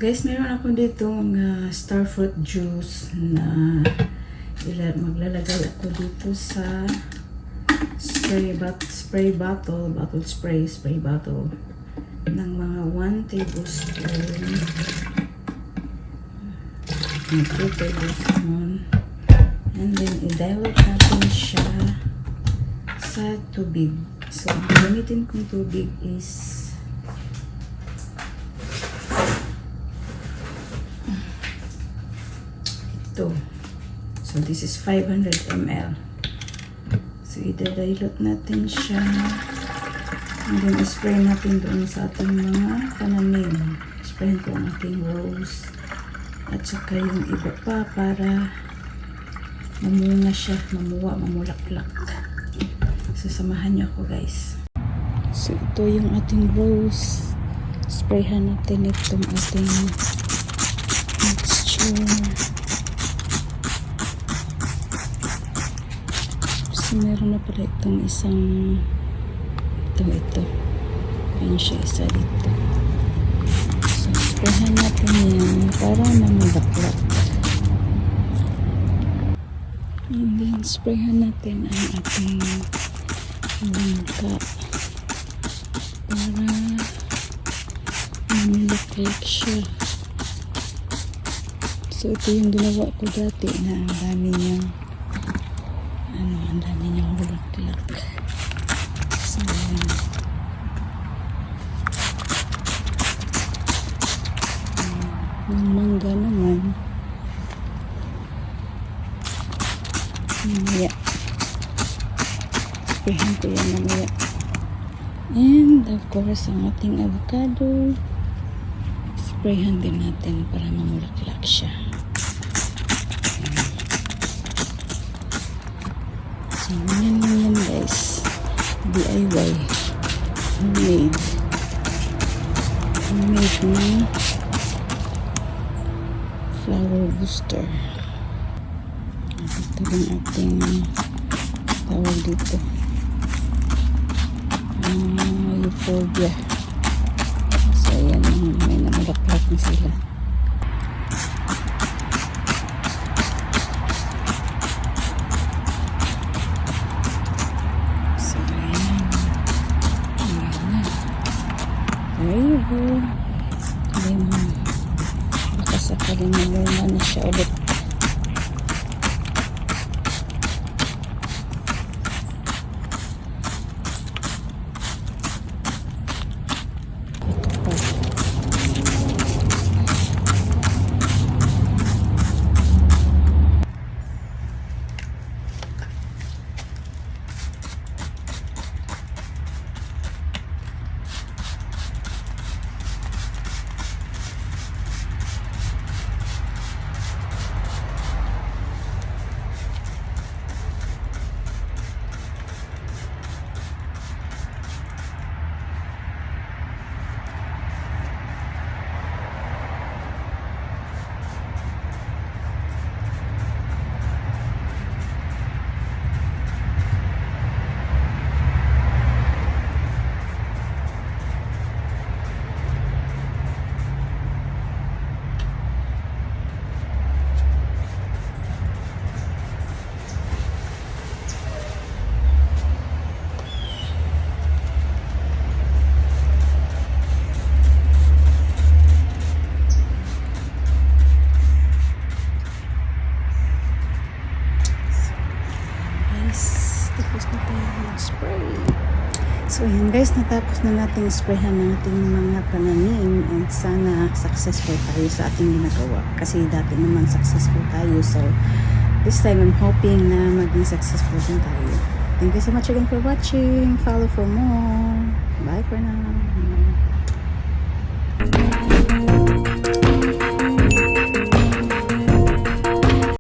guys, meron ako dito mga starfruit juice na maglalagay ako dito sa spray bottle ng mga 1 tablespoon, 2 tablespoon, and then i-dilute natin siya sa tubig. So, ang gamitin kong tubig is ito. So, this is 500 ml. So, i-dilute natin siya. And then, spray natin doon sa ating mga pananim. Sprayin ko ang ating rose. At saka yung iba pa para mamunga siya, mamulaklak. So, samahan niyo ako, guys. So, ito yung ating rose. Sprayhan natin itong ating mixture. So, meron na pala itong isang ito. Ayan siya, isa dito. So, sprayhan natin yan para mamulaklak. And then, sprayhan natin ang ating langka para mamulaklak siya. So, ito yung ginawa ko dati na ang dami niyang bulaklak. So, yung mangga naman mamaya sprayin ko yan mamaya. And of course ang ating avocado sprayhan din natin para mamulaklak siya. So yan guys, DIY homemade na flower booster. Ito yung ating tawag dito, euphorbia. So ayan, may namulaklak na sila. So ayan na. There you go. Lemon. Baka sakaling namunga na siya ulit. Tapos na tayo mag-spray. So yun guys, natapos na natin sprayhan ng ating mga pananim, and sana successful tayo sa ating ginagawa. Kasi dati naman successful tayo. So this time I'm hoping na maging successful din tayo. Thank you so much again for watching. Follow for more. Bye for now.